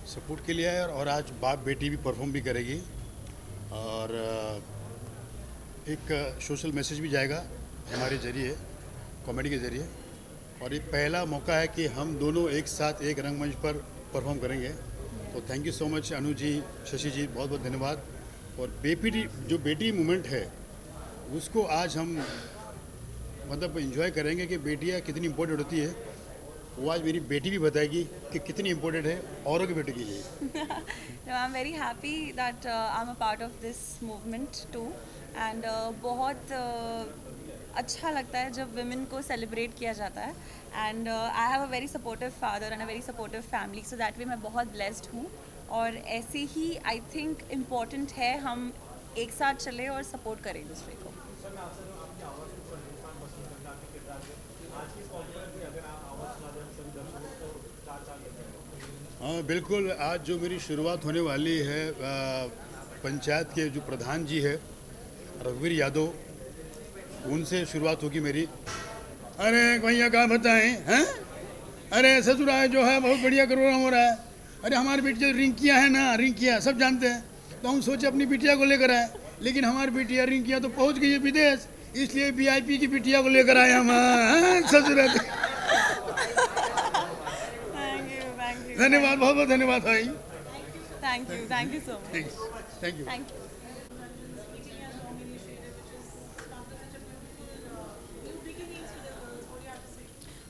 Support के लिए है और आज बाप बेटी भी परफॉर्म भी करेगी और एक सोशल मैसेज भी जाएगा हमारे ज़रिए, कॉमेडी के ज़रिए। और ये पहला मौका है कि हम दोनों एक साथ एक रंगमंच पर परफॉर्म करेंगे। तो thank you so much Anu ji, Shashi जी, बहुत बहुत धन्यवाद। और बेटी जो बेटी मूवमेंट है उसको आज हम मतलब इंजॉय करेंगे कि बेटियाँ कितनी इम्पोर्टेंट होती है। वो आज मेरी बेटी भी बताएगी कि कितनी इम्पोर्टेंट है औरों की बेटी के लिए। No, I'm very happy that I'm a part of this movement too. And बहुत अच्छा लगता है जब women को celebrate किया जाता है. And I have a very supportive father and a very supportive family, so that way मैं बहुत blessed हूँ. और ऐसे ही I think important है हम एक साथ चले और support करें दूसरे को. हाँ बिल्कुल, आज जो मेरी शुरुआत होने वाली है पंचायत के जो प्रधान जी है रघुवीर यादव, उनसे शुरुआत होगी मेरी। अरे भैया क्या बताएं हैं? अरे ससुराल जो है बहुत बढ़िया प्रोग्राम हो रहा है। अरे हमारी बिटिया रिंकिया है ना, रिंकिया सब जानते हैं, तो हम सोचे अपनी बिटिया को लेकर आए, लेकिन हमारी बिटिया रिंकिया तो पहुंच गई है विदेश, इसलिए वीआईपी की बिटिया को लेकर आए हम ससुराल। Thank you. धन्यवाद, बहुत बहुत धन्यवाद भाई। Thank you so much. Thank you. Thank you.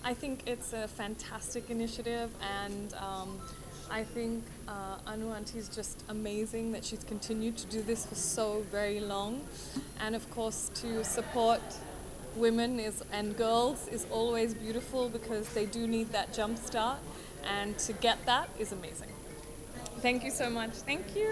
I think it's a fantastic initiative, and I think Anu Auntie is just amazing that she's continued to do this for so very long. And of course, to support women and girls is always beautiful because they do need that jump start, and to get that is amazing. Thank you so much. Thank you.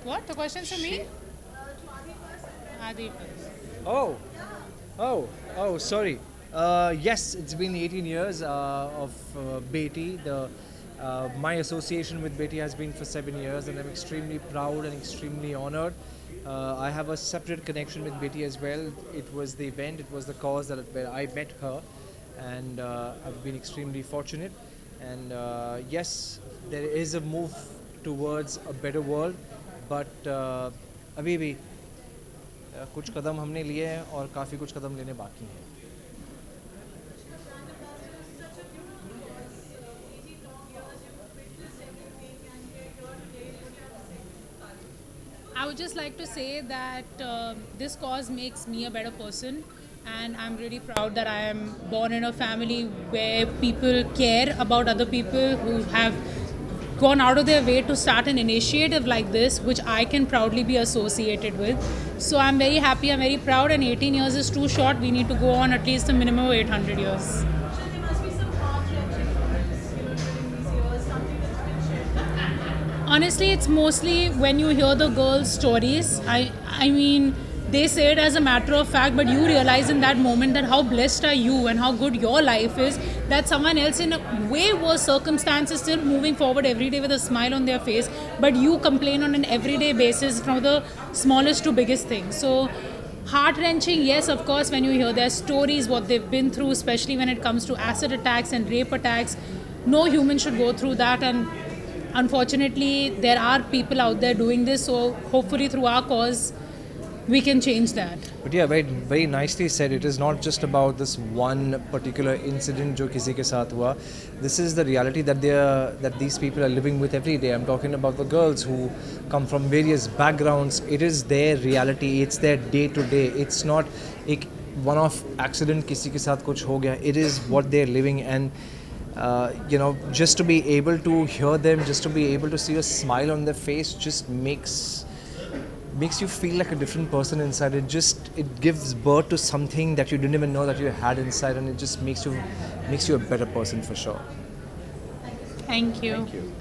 What? The question's to me? Adi first. Oh, sorry. Yes, it's been 18 years of Beti, the My association with Beti has been for 7 years, and I'm extremely proud and extremely honored. I have a separate connection with Beti as well. It was the event, it was the cause where I met her, and I've been extremely fortunate. And yes, there is a move towards a better world, but अभी भी कुछ कदम हमने लिए हैं और काफ़ी कुछ कदम लेने बाकी हैं. I would just like to say that this cause makes me a better person, and I'm really proud that I am born in a family where people care about other people who have gone out of their way to start an initiative like this, which I can proudly be associated with. So I'm very happy, I'm very proud, and 18 years is too short. We need to go on at least a minimum of 800 years. Honestly, it's mostly when you hear the girls' stories. I mean, they say it as a matter of fact, but you realize in that moment that how blessed are you and how good your life is, that someone else in a way worse circumstances still moving forward every day with a smile on their face, but you complain on an everyday basis from the smallest to biggest thing. So heart-wrenching, yes, of course, when you hear their stories, what they've been through, especially when it comes to acid attacks and rape attacks. No human should go through that, and unfortunately there are people out there doing this, so hopefully through our cause we can change that. But yeah, very, very nicely said. It is not just about this one particular incident जो किसी के साथ हुआ. This is the reality that these people are living with every day. I'm talking about the girls who come from various backgrounds. It is their reality. It's their day to day. It's not एक one-off accident किसी के साथ कुछ हो गया. It is what they're living, and you know, just to be able to hear them, just to be able to see a smile on their face, just makes you feel like a different person inside. It gives birth to something that you didn't even know that you had inside, and it just makes you a better person for sure. Thank you. Thank you.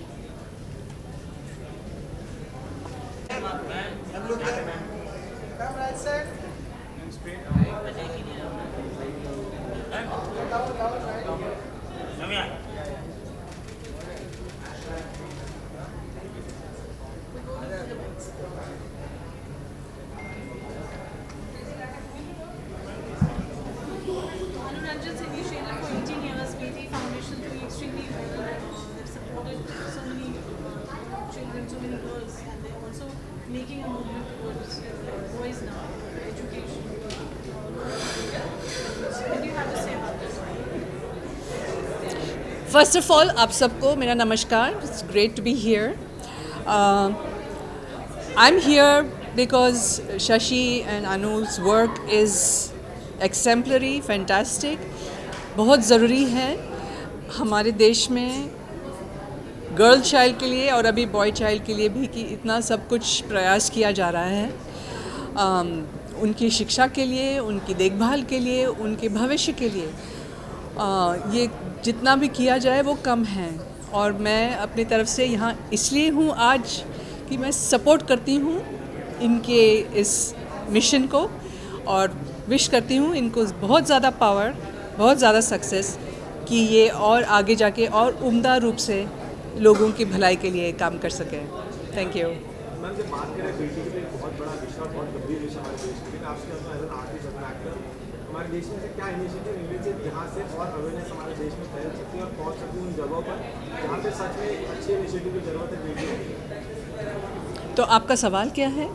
Anuranjan's initiative for 18 years, BT Foundation, doing extremely well. They've supported so many children, so many girls, and they're also making a movement towards boys now, education. What do you have to say about this? First of all, आप सबको मेरा नमस्कार. It's great to be here. I'm here because Shashi and Anu's work is exemplary, fantastic. बहुत ज़रूरी है हमारे देश में गर्ल चाइल्ड के लिए और अभी बॉय चाइल्ड के लिए भी कि इतना सब कुछ प्रयास किया जा रहा है उनकी शिक्षा के लिए, उनकी देखभाल के लिए, उनके भविष्य के लिए. ये जितना भी किया जाए वो कम है, और मैं अपनी तरफ से यहाँ इसलिए हूँ आज कि मैं सपोर्ट करती हूँ इनके इस मिशन को, और विश करती हूँ इनको बहुत ज़्यादा पावर, बहुत ज़्यादा सक्सेस, कि ये और आगे जाके और उम्दा रूप से लोगों की भलाई के लिए काम कर सकें. Thank you. मैम, जब बात करें बेटी के लिए बहुत बड़ा विषय और बहुत गंभीर विषय हमारे देश के लिए, आपसे as an artist as an actor हमारे देश में से क्या इनिशिएटिव लेने चाहिए जहाँ से और अवेयरनेस हमारे देश में फैल सकती है और पहुँच सकती है उन जगहों पर जहाँ पे सच में अच्छे इनिशिएटिव की जरूरत है बेटी की. तो आपका सवाल क्या है?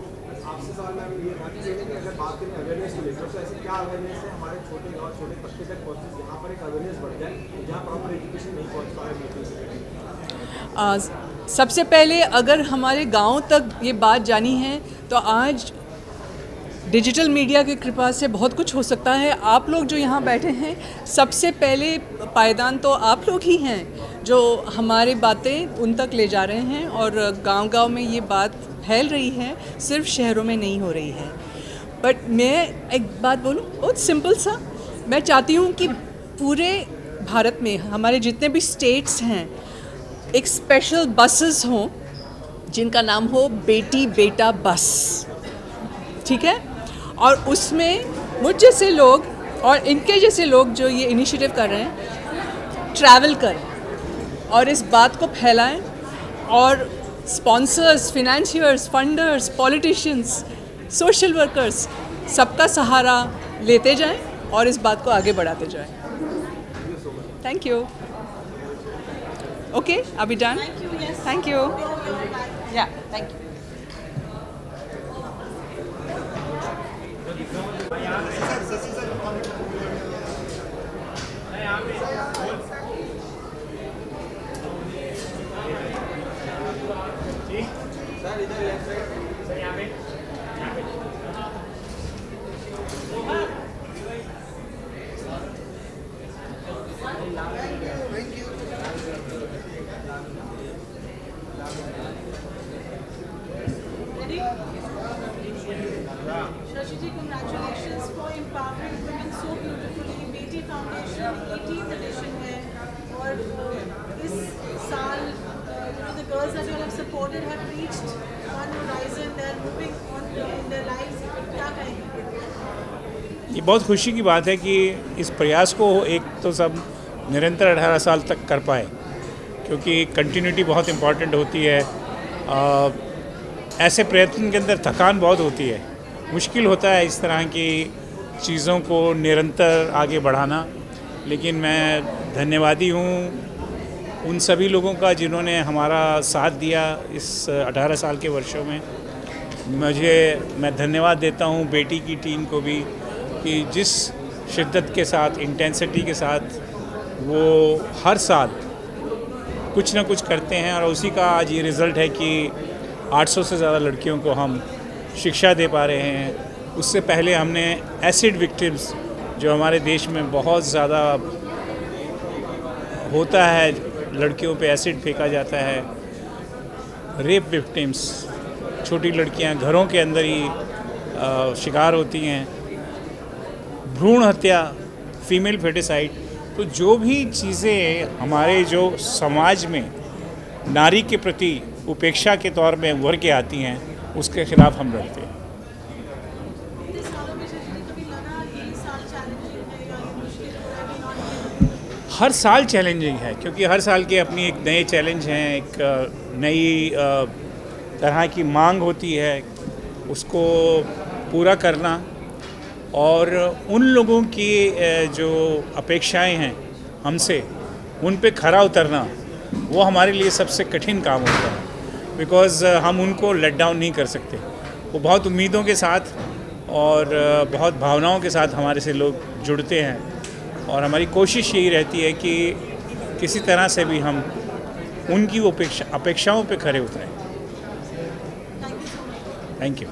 आपसे सवाल मैम ये था कि अगर बात करें अवेयरनेस को लेकर, तो ऐसे क्या अवेयरनेस है हमारे छोटे गाँव, छोटे पत्ते तक पहुँचे, जहाँ पर एक अवेयरनेस बढ़ जाए, जहाँ प्रॉपर एजुकेशन नहीं पहुँच पा रहा बेटी. सबसे पहले अगर हमारे गांव तक ये बात जानी है तो आज डिजिटल मीडिया की कृपा से बहुत कुछ हो सकता है. आप लोग जो यहाँ बैठे हैं, सबसे पहले पायदान तो आप लोग ही हैं जो हमारे बातें उन तक ले जा रहे हैं, और गांव-गांव में ये बात फैल रही है, सिर्फ शहरों में नहीं हो रही है. बट मैं एक बात बोलूँ बहुत सिंपल सा, मैं चाहती हूँ कि पूरे भारत में हमारे जितने भी स्टेट्स हैं एक स्पेशल बसेस हों जिनका नाम हो बेटी बेटा बस, ठीक है, और उसमें मुझ जैसे लोग और इनके जैसे लोग जो ये इनिशिएटिव कर रहे हैं ट्रैवल करें, और इस बात को फैलाएं और sponsors, financiers, funders, politicians, social workers सबका सहारा लेते जाएं और इस बात को आगे बढ़ाते जाएं। Thank you. ओके, अभी done? Thank you. Yeah, thank you. Shashi ji, congratulations for empowering women so beautifully. बेटी फाउंडेशन 18th edition है और इस साल the girls that you all have supported have reached one horizon. They are moving on in their lives. क्या कहेंगे? ये बहुत खुशी की बात है कि इस प्रयास को एक तो सब निरंतर 18 साल तक कर पाए, क्योंकि कंटिन्यूटी बहुत इम्पॉर्टेंट होती है। ऐसे प्रयत्न के अंदर थकान बहुत होती है, मुश्किल होता है इस तरह की चीज़ों को निरंतर आगे बढ़ाना। लेकिन मैं धन्यवादी हूँ उन सभी लोगों का जिन्होंने हमारा साथ दिया इस 18 साल के वर्षों में। मैं धन्यवाद देता हूँ बेटी की टीम को भी कि जिस शिद्दत के साथ, इंटेंसिटी के साथ वो हर साल कुछ ना कुछ करते हैं, और उसी का आज ये रिज़ल्ट है कि 800 से ज़्यादा लड़कियों को हम शिक्षा दे पा रहे हैं। उससे पहले हमने एसिड विक्टिम्स, जो हमारे देश में बहुत ज़्यादा होता है, लड़कियों पे एसिड फेंका जाता है, रेप विक्टिम्स, छोटी लड़कियां घरों के अंदर ही शिकार होती हैं, भ्रूण हत्या, फीमेल फेटिसाइड, तो जो भी चीज़ें हमारे जो समाज में नारी के प्रति उपेक्षा के तौर में उभर के आती हैं, उसके खिलाफ हम लड़ते हैं। हर साल चैलेंजिंग है, क्योंकि हर साल के अपनी एक नए चैलेंज हैं, एक नई तरह की मांग होती है, उसको पूरा करना और उन लोगों की जो अपेक्षाएं हैं हमसे, उन पे खरा उतरना, वो हमारे लिए सबसे कठिन काम होता है। बिकॉज़ हम उनको लेट डाउन नहीं कर सकते। वो बहुत उम्मीदों के साथ और बहुत भावनाओं के साथ हमारे से लोग जुड़ते हैं, और हमारी कोशिश यही रहती है कि किसी तरह से भी हम उनकी अपेक्षाओं पे खरे उतरें। Thank you.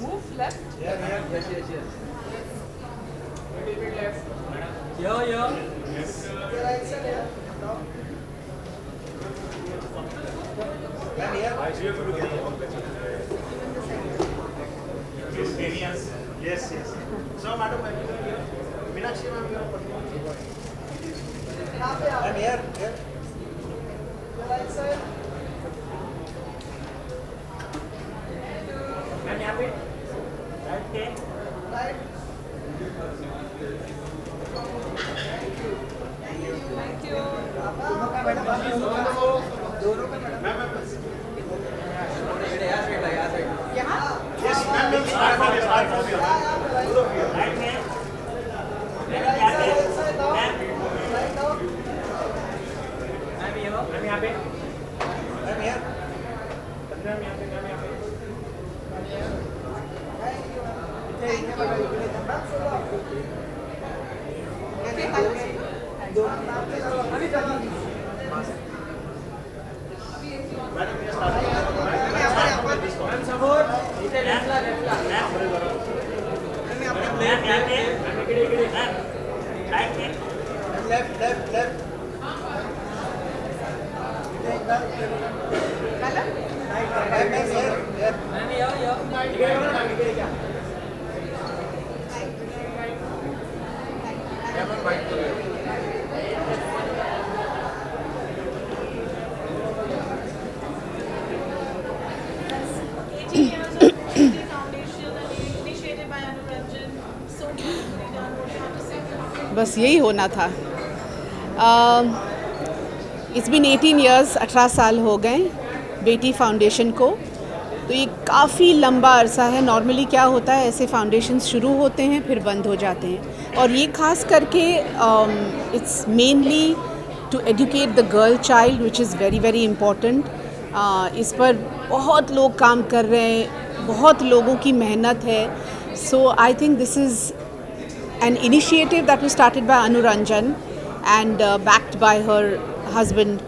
Move left. Yes. Yes. So, madam, Meenakshi, ma'am, I'm here. Right side. Ma'am, यहाँ पे. Right. Thank you. दोनों का मैडम. Yes, ma'am. फाइट कर रहे हो? बस यही होना था। इट्स बिन 18 ईयर्स, 18 साल हो गए बेटी फाउंडेशन को, तो ये काफ़ी लंबा अरसा है। नॉर्मली क्या होता है, ऐसे फाउंडेशन शुरू होते हैं फिर बंद हो जाते हैं, और ये खास करके it's mainly to educate the girl child which is very very important. इस पर बहुत लोग काम कर रहे हैं, बहुत लोगों की मेहनत है। So I think this is an initiative that was started by Anu Ranjan and backed by her husband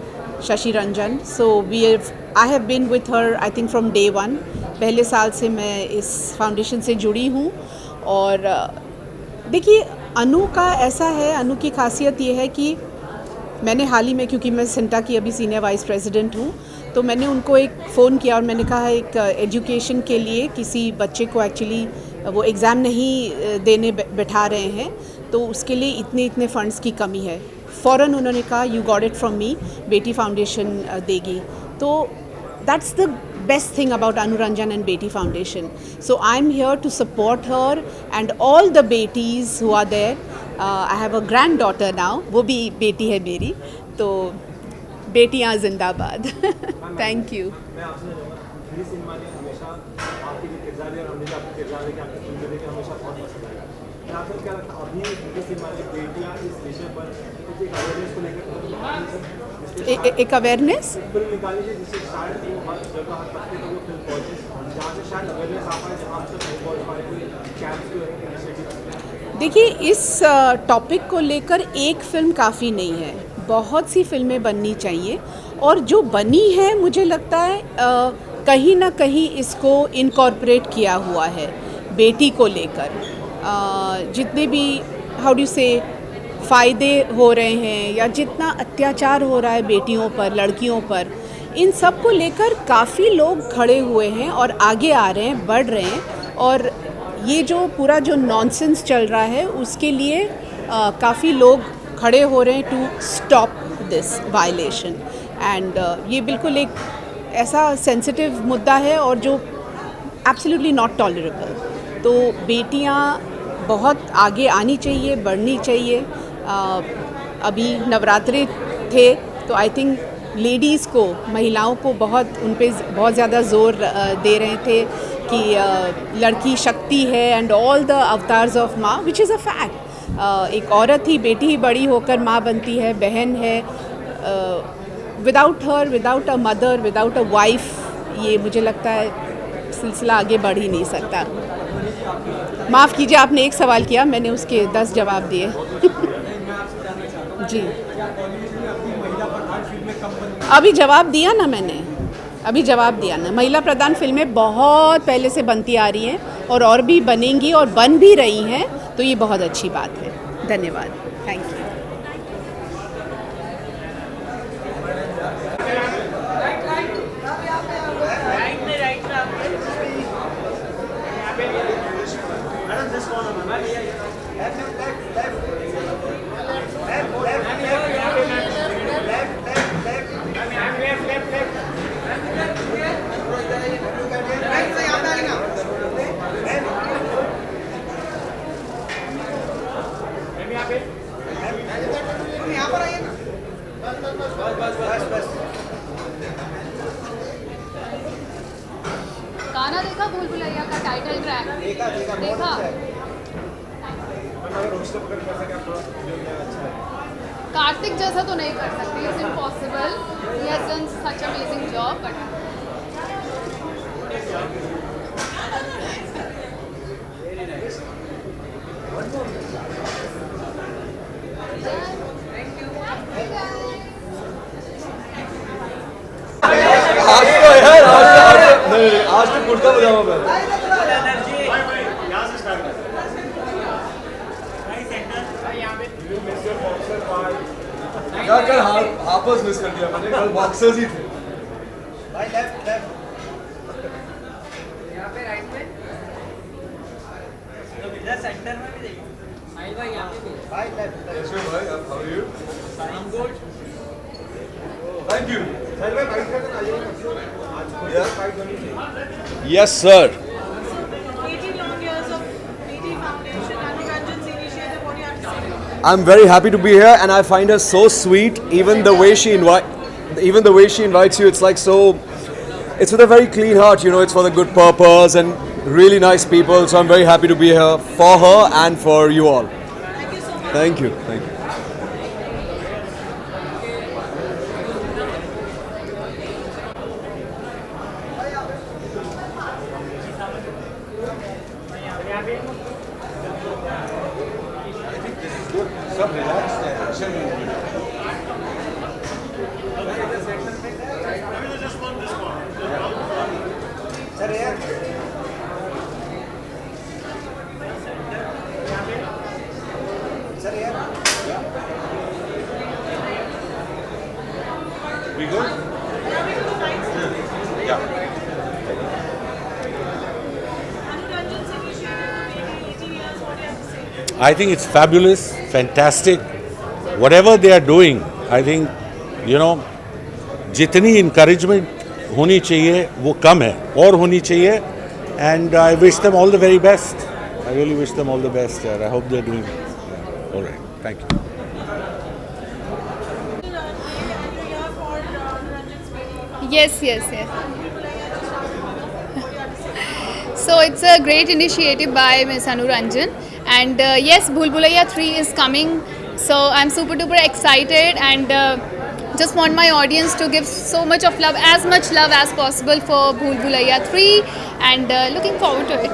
Shashi Ranjan. So I have been with her I think from day one. पहले साल से मैं इस foundation से जुड़ी हूँ। और देखिए, अनु का ऐसा है, अनु की खासियत ये है कि मैंने हाल ही में, क्योंकि मैं सिंटा की अभी सीनियर वाइस प्रेसिडेंट हूँ, तो मैंने उनको एक फ़ोन किया और मैंने कहा एक एजुकेशन के लिए किसी बच्चे को एक्चुअली वो एग्ज़ाम नहीं देने बैठा रहे हैं, तो उसके लिए इतने इतने फ़ंड्स की कमी है। फ़ौरन उन्होंने कहा you got it from me, बेटी फाउंडेशन देगी। तो that's the best thing about Anu Ranjan and Beti Foundation. So I'm here to support her and all the betis who are there. I have a granddaughter now, वो भी बेटी है मेरी, तो बेटियाँ जिंदाबाद। Thank you. मैं आपसे जानूंगा, हिंदी सिनेमा ने हमेशा आपके जो किरदार है और हमने जो आपके किरदार है कि आपकी फिल्म देखे हमेशा बहुत पसंद आएगा। तो आपको क्या लगता है अभी हिंदी सिनेमा ने बेटियाँ इस विषय पर कुछ एक अवेयरनेस को लेकर एक अवेयरनेस फिल्म निकाली है जिससे शायद वो हर जगह हर तबके तक वो फिल्म पहुँचे, जहाँ से शायद अवेयरनेस आ पाए, जहाँ तक नहीं पहुँच पाए, कोई कैंप्स को इनिशिएटिव। देखिए, इस टॉपिक को लेकर एक फिल्म काफ़ी नहीं है, बहुत सी फिल्में बननी चाहिए, और जो बनी है मुझे लगता है कहीं ना कहीं इसको इनकॉर्पोरेट किया हुआ है बेटी को लेकर। जितने भी हाउ डू से फ़ायदे हो रहे हैं या जितना अत्याचार हो रहा है बेटियों पर, लड़कियों पर, इन सब को लेकर काफ़ी लोग खड़े हुए हैं और आगे आ रहे हैं, बढ़ रहे हैं। और ये जो पूरा जो नॉनसेंस चल रहा है उसके लिए काफ़ी लोग खड़े हो रहे हैं to stop this violation. And ये बिल्कुल एक ऐसा सेंसिटिव मुद्दा है और जो एब्सोल्युटली नॉट टॉलरेबल। तो बेटियां बहुत आगे आनी चाहिए, बढ़नी चाहिए। अभी नवरात्रे थे तो आई थिंक लेडीज़ को, महिलाओं को बहुत उन पे बहुत ज़्यादा ज़ोर दे रहे थे कि लड़की शक्ति है and all the avatars of माँ, विच इज़ अ फैक्ट। एक औरत ही, बेटी ही बड़ी होकर माँ बनती है, बहन है। Without her, without a mother, without a wife, ये मुझे लगता है सिलसिला आगे बढ़ ही नहीं सकता। माफ़ कीजिए, आपने एक सवाल किया, मैंने उसके 10 जवाब दिए। जी, अभी जवाब दिया ना मैंने, अभी जवाब दिया ना। महिला प्रधान फिल्में बहुत पहले से बनती आ रही हैं और भी बनेंगी और बन भी रही हैं, तो ये बहुत अच्छी बात है। धन्यवाद, थैंक यू। गाना देखा भूल भुलैया का टाइटल ट्रैक? देखा। कार्तिक जैसा तो नहीं कर सकते, it's impossible. He has done such amazing job, but आज तो गुड़का बजाऊंगा मैं। यार कल हार्पर्स मिस कर दिया मैंने, कल बॉक्सर्स ही थे। भाई लेफ्ट लेफ्ट यहाँ पे राइट में, तो इधर सेंटर में भी देखिए। Yashwant bhai, how are you? I'm good. Thank you. Yes, sir. 18 long years of BT Foundation, Anu Ranjan's initiative, what do you have to say? I'm very happy to be here, and I find her so sweet. Even the way she invites you, it's like so. It's with a very clean heart, you know. It's for the good purpose and really nice people. So I'm very happy to be here for her and for you all. Thank you so much. Thank you. Thank you. We good? Yeah. Anu Ranjan's initiative, 18 years, what do you have to say? I think it's fabulous, fantastic. Whatever they are doing, I think, you know, जितनी encouragement होनी चाहिए वो कम है और होनी चाहिए, and I wish them all the very best. I really wish them all the best. I hope they're doing all right. Thank you. Yes, yes, yes. So it's a great initiative by Ms. Anu Ranjan, and yes, Bhool Bhulaiya 3 is coming. So I'm super duper excited, and just want my audience to give so much of love, as much love as possible for Bhool Bhulaiya 3, and looking forward to it.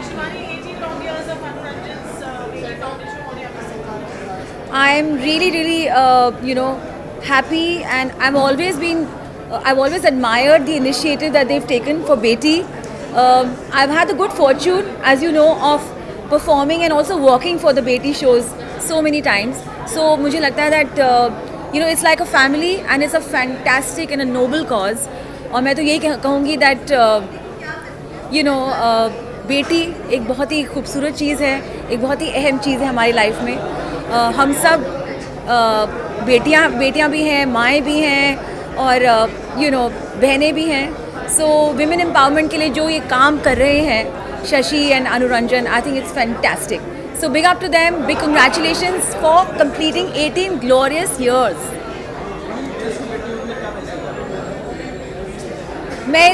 Shivani, 18 long years of Anu Ranjan's BT Foundation, what do you have to say? I'm really, happy, and I've always admired the initiative that they've taken for Beti. I've had the good fortune, as you know, of performing and also working for the Beti shows so many times. So मुझे लगता है that it's like a family, and it's a fantastic and a noble cause. और मैं तो यही कहूँगी that बेटी एक बहुत ही खूबसूरत चीज़ है, एक बहुत ही अहम चीज़ है हमारी लाइफ में. हम सब बेटियां भी हैं, माएँ भी हैं, और बहनें भी हैं. सो विमेन एम्पावरमेंट के लिए जो ये काम कर रहे हैं Shashi and Anu Ranjan, I think it's fantastic. So big up to them, big congratulations for completing 18 glorious years. मैं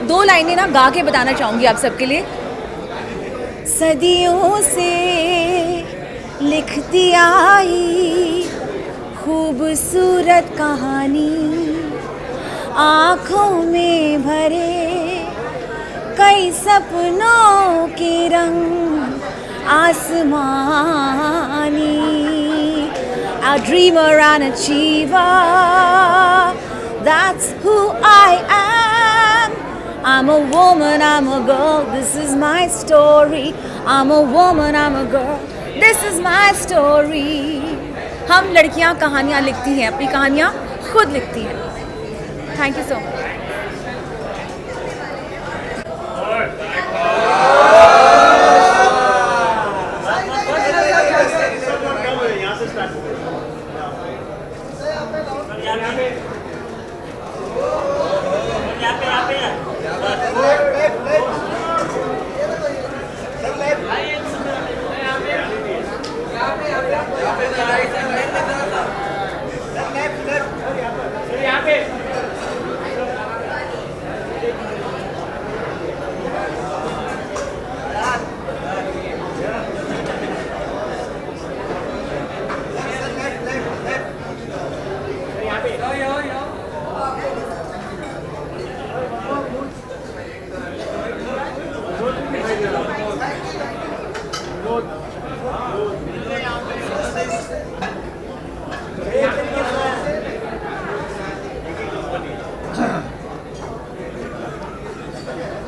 2 लाइनें ना गा के बताना चाहूँगी आप सबके लिए. सदियों से लिखती आई खूबसूरत कहानी, आँखों में भरे कई सपनों के रंग आसमानी. A dreamer and achiever, that's who I am. I'm a woman, I'm a girl, this is my story. I'm a woman, I'm a girl, this is my story. हम लड़कियां कहानियाँ लिखती हैं, अपनी कहानियाँ खुद लिखती हैं. Thank you so much.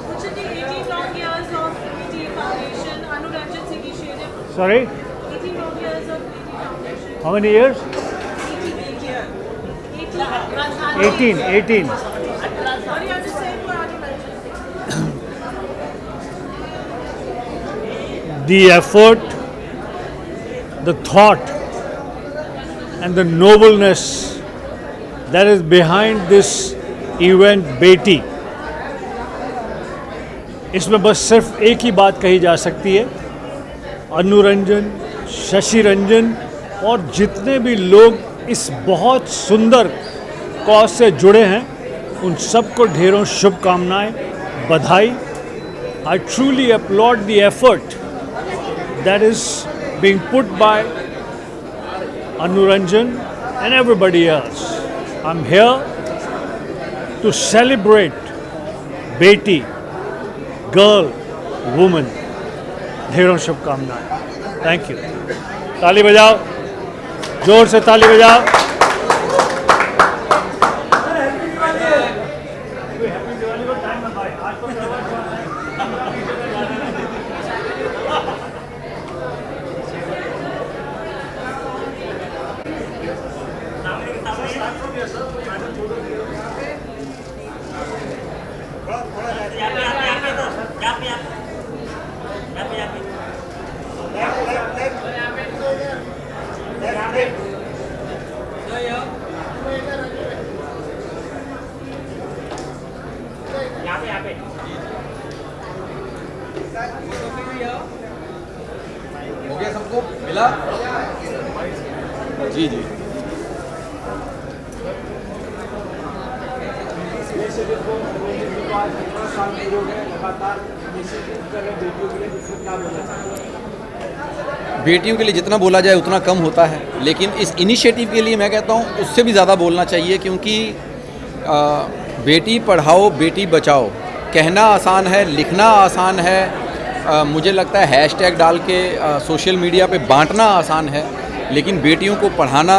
Which is the 18 long years of BT Foundation, Anu Ranjan Singh initiative. Sorry, 18 long years of BT Foundation. how many years? 18. 18. What do you have to say for Anu Ranjan? The effort, the thought, and the nobleness that is behind this event बेटी, इसमें बस सिर्फ एक ही बात कही जा सकती है, अनु रंजन, शशि रंजन और जितने भी लोग इस बहुत सुंदर कॉज से जुड़े हैं उन सबको ढेरों शुभकामनाएं, बधाई. I truly applaud the effort that is being put by Anu Ranjan and everybody else. I'm here to celebrate Beti, girl, woman. ढेरों शुभकामनाएं. Thank you. ताली बजाओ, जोर से ताली बजाओ. हो गया सबको मिला? जी जी. बेटियों के लिए जितना बोला जाए उतना कम होता है, लेकिन इस इनिशिएटिव के लिए मैं कहता हूँ उससे भी ज़्यादा बोलना चाहिए, क्योंकि बेटी पढ़ाओ बेटी बचाओ कहना आसान है, लिखना आसान है, मुझे लगता है हैशटैग डाल के सोशल मीडिया पे बांटना आसान है, लेकिन बेटियों को पढ़ाना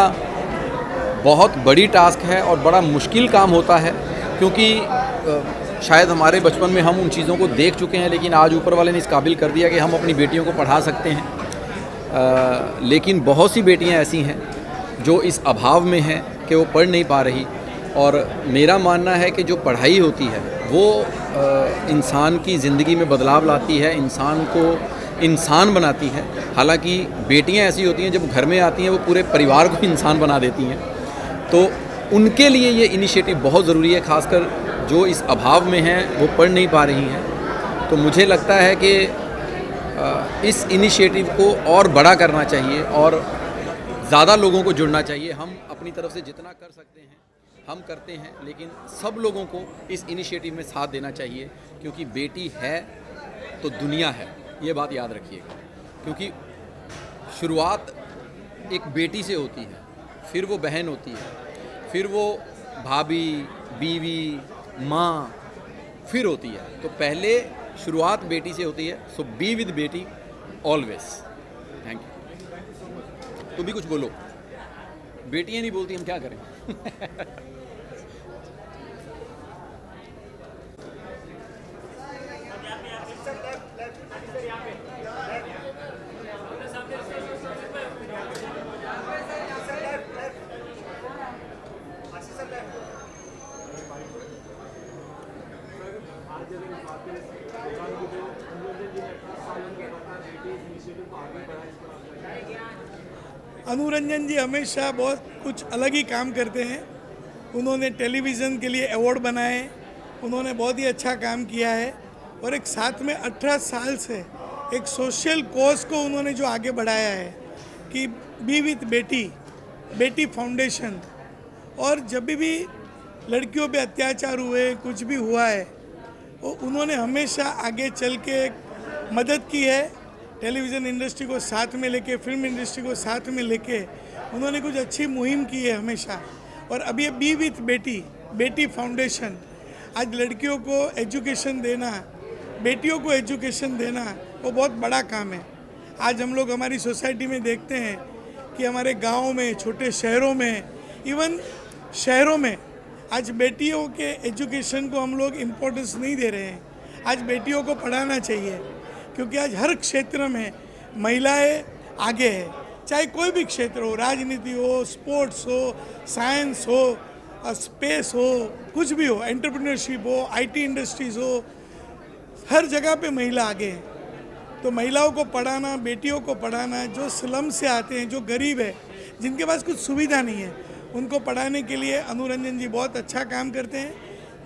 बहुत बड़ी टास्क है और बड़ा मुश्किल काम होता है, क्योंकि शायद हमारे बचपन में हम उन चीज़ों को देख चुके हैं, लेकिन आज ऊपर वाले ने इस काबिल कर दिया कि हम अपनी बेटियों को पढ़ा सकते हैं. लेकिन बहुत सी बेटियां ऐसी हैं जो इस अभाव में हैं कि वो पढ़ नहीं पा रही, और मेरा मानना है कि जो पढ़ाई होती है वो इंसान की ज़िंदगी में बदलाव लाती है, इंसान को इंसान बनाती है. हालांकि बेटियां ऐसी होती हैं जब घर में आती हैं वो पूरे परिवार को इंसान बना देती हैं, तो उनके लिए ये इनिशिएटिव बहुत ज़रूरी है, खासकर जो इस अभाव में हैं वो पढ़ नहीं पा रही हैं. तो मुझे लगता है कि इस इनिशिएटिव को और बड़ा करना चाहिए और ज़्यादा लोगों को जुड़ना चाहिए. हम अपनी तरफ से जितना कर सकते हैं हम करते हैं, लेकिन सब लोगों को इस इनिशिएटिव में साथ देना चाहिए, क्योंकि बेटी है तो दुनिया है, ये बात याद रखिएगा. क्योंकि शुरुआत एक बेटी से होती है, फिर वो बहन होती है, फिर वो भाभी, बीवी, माँ फिर होती है. तो पहले शुरुआत बेटी से होती है. सो बी विद बेटी ऑलवेज. Thank you. तुम भी कुछ बोलो. बेटियां नहीं बोलती, हम क्या करें. अनु रंजन जी हमेशा बहुत कुछ अलग ही काम करते हैं. उन्होंने टेलीविज़न के लिए अवार्ड बनाए, उन्होंने बहुत ही अच्छा काम किया है, और एक साथ में 18 साल से एक सोशल कॉज को उन्होंने जो आगे बढ़ाया है कि बी विथ बेटी, बेटी फाउंडेशन. और जब भी लड़कियों पे अत्याचार हुए, कुछ भी हुआ है, वो उन्होंने हमेशा आगे चल के मदद की है. टेलीविज़न इंडस्ट्री को साथ में लेके, फिल्म इंडस्ट्री को साथ में लेके उन्होंने कुछ अच्छी मुहिम की है हमेशा. और अब ये बी विथ बेटी, बेटी फाउंडेशन, आज लड़कियों को एजुकेशन देना, बेटियों को एजुकेशन देना वो बहुत बड़ा काम है। आज हम लोग हमारी सोसाइटी में देखते हैं कि हमारे गाँव में, छोटे शहरों में, इवन शहरों में आज बेटियों के एजुकेशन को हम लोग इम्पोर्टेंस नहीं दे रहे हैं। आज बेटियों को पढ़ाना चाहिए, क्योंकि आज हर क्षेत्र में महिलाएं आगे है, चाहे कोई भी क्षेत्र हो, राजनीति हो, स्पोर्ट्स हो, साइंस हो, स्पेस हो, कुछ भी हो, एंटरप्रेन्योरशिप हो, आईटी इंडस्ट्रीज हो, हर जगह पे महिला आगे है। तो महिलाओं को पढ़ाना, बेटियों को पढ़ाना, जो स्लम से आते हैं, जो गरीब है, जिनके पास कुछ सुविधा नहीं है, उनको पढ़ाने के लिए अनु रंजन जी बहुत अच्छा काम करते हैं।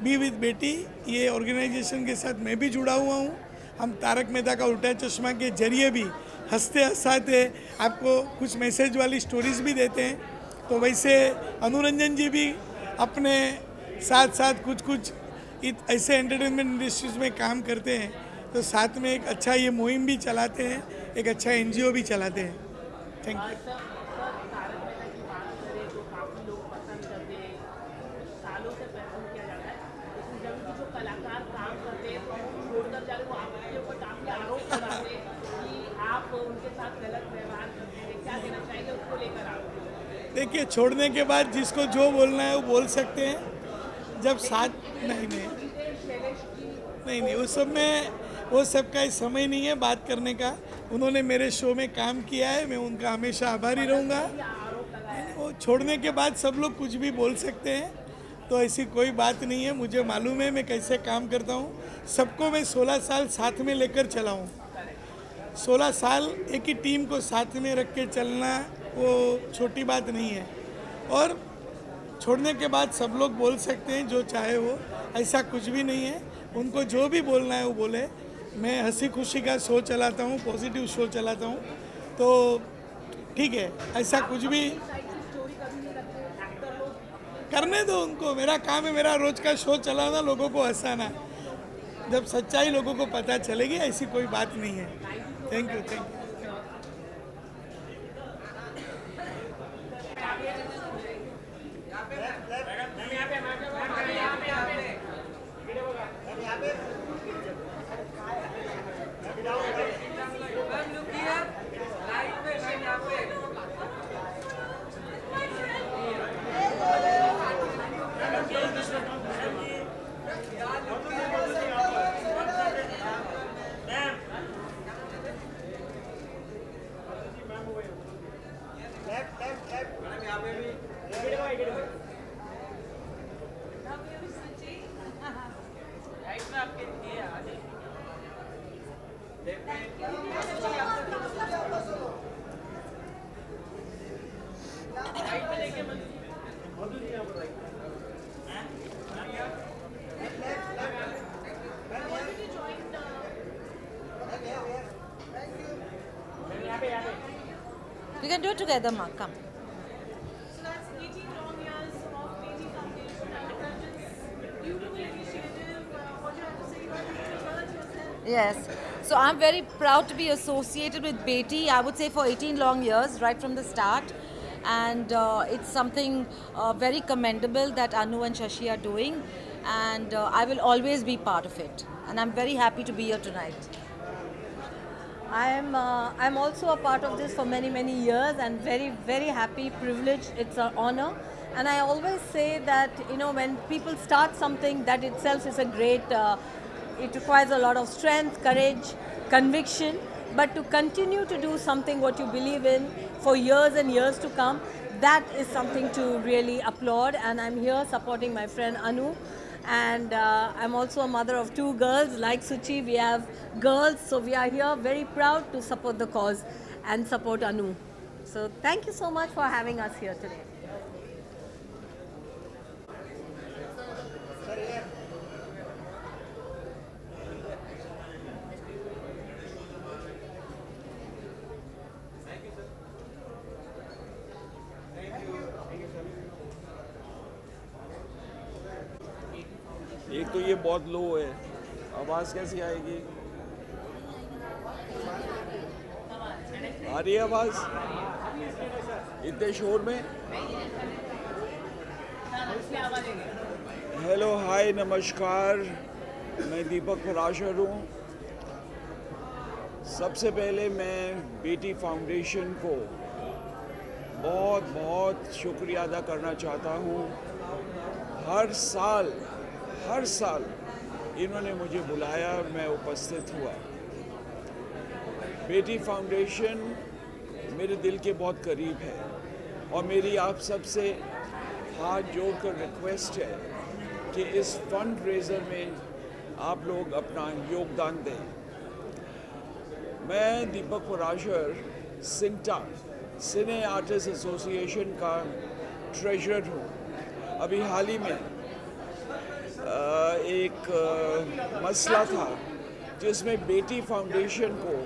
बी विथ बेटी ये ऑर्गेनाइजेशन के साथ मैं भी जुड़ा हुआ हूँ। हम तारक मेहता का उल्टा चश्मा के जरिए भी हंसते हंसाते आपको कुछ मैसेज वाली स्टोरीज भी देते हैं। तो वैसे अनु रंजन जी भी अपने साथ साथ कुछ ऐसे एंटरटेनमेंट इंडस्ट्रीज में काम करते हैं, तो साथ में एक अच्छा ये मुहिम भी चलाते हैं, एक अच्छा एनजीओ भी चलाते हैं। Thank you. देखिए, छोड़ने के बाद जिसको जो बोलना है वो बोल सकते हैं। जब साथ नहीं उस सब में वो सब का समय नहीं है बात करने का। उन्होंने मेरे शो में काम किया है, मैं उनका हमेशा आभारी रहूँगा। वो छोड़ने के बाद सब लोग कुछ भी बोल सकते हैं, तो ऐसी कोई बात नहीं है। मुझे मालूम है मैं कैसे काम करता हूँ। सबको मैं 16 साल साथ में लेकर चला हूँ। 16 साल एक ही टीम को साथ में रख के चलना वो छोटी बात नहीं है। और छोड़ने के बाद सब लोग बोल सकते हैं जो चाहे वो, ऐसा कुछ भी नहीं है। उनको जो भी बोलना है वो बोले। मैं हंसी खुशी का शो चलाता हूँ, पॉजिटिव शो चलाता हूँ, तो ठीक है, ऐसा कुछ भी करने दो उनको। मेरा काम है, मेरा रोज का शो चलाना, लोगों को हंसाना। जब सच्चाई लोगों को पता चलेगी, ऐसी कोई बात नहीं है। Thank you, thank you. We can do it together, Ma. Come. So that's 18 long years of BT Foundation and Ranjan's beautiful initiative. What do you have to say about it? Yes. So I'm very proud to be associated with Beti, I would say for 18 long years, right from the start. And it's something very commendable that Anu and Shashi are doing. And I will always be part of it. And I'm very happy to be here tonight. I'm also a part of this for many years and very happy, privileged. It's an honor. And I always say that, you know, when people start something, that itself is a great, it requires a lot of strength, courage, conviction. But to continue to do something what you believe in for years and years to come, that is something to really applaud. And I'm here supporting my friend Anu. And I'm also a mother of 2 girls. Like Suchi, we have girls, so we are here very proud to support the cause and support Anu. So thank you so much for having us here today. एक तो ये बहुत लो है, आवाज़ कैसी आएगी? आ रही है आवाज़ इतने शोर में? नमस्कार, मैं दीपक पराशर हूँ। सबसे पहले मैं बेटी फाउंडेशन को बहुत बहुत शुक्रिया अदा करना चाहता हूँ। हर साल इन्होंने मुझे बुलाया, मैं उपस्थित हुआ। बेटी फाउंडेशन मेरे दिल के बहुत करीब है और मेरी आप सबसे हाथ जोड़कर रिक्वेस्ट है कि इस फंड रेजर में आप लोग अपना योगदान दें। मैं दीपक पराशर सिंटा सिने आर्टिस्ट एसोसिएशन का ट्रेजरर हूँ। अभी हाल ही में एक मसला था जिसमें बेटी फाउंडेशन को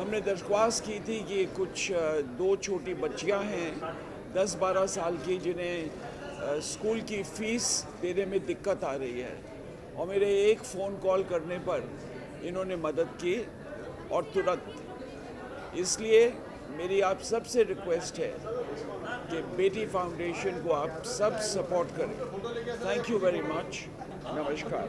हमने दरख्वास्त की थी कि कुछ 2 छोटी बच्चियां हैं 10-12 साल की, जिन्हें स्कूल की फ़ीस देने में दिक्कत आ रही है, और मेरे एक फ़ोन कॉल करने पर इन्होंने मदद की और तुरंत। इसलिए मेरी आप सबसे रिक्वेस्ट है कि बेटी फाउंडेशन को आप सब सपोर्ट करें। Thank you very much. नमस्कार।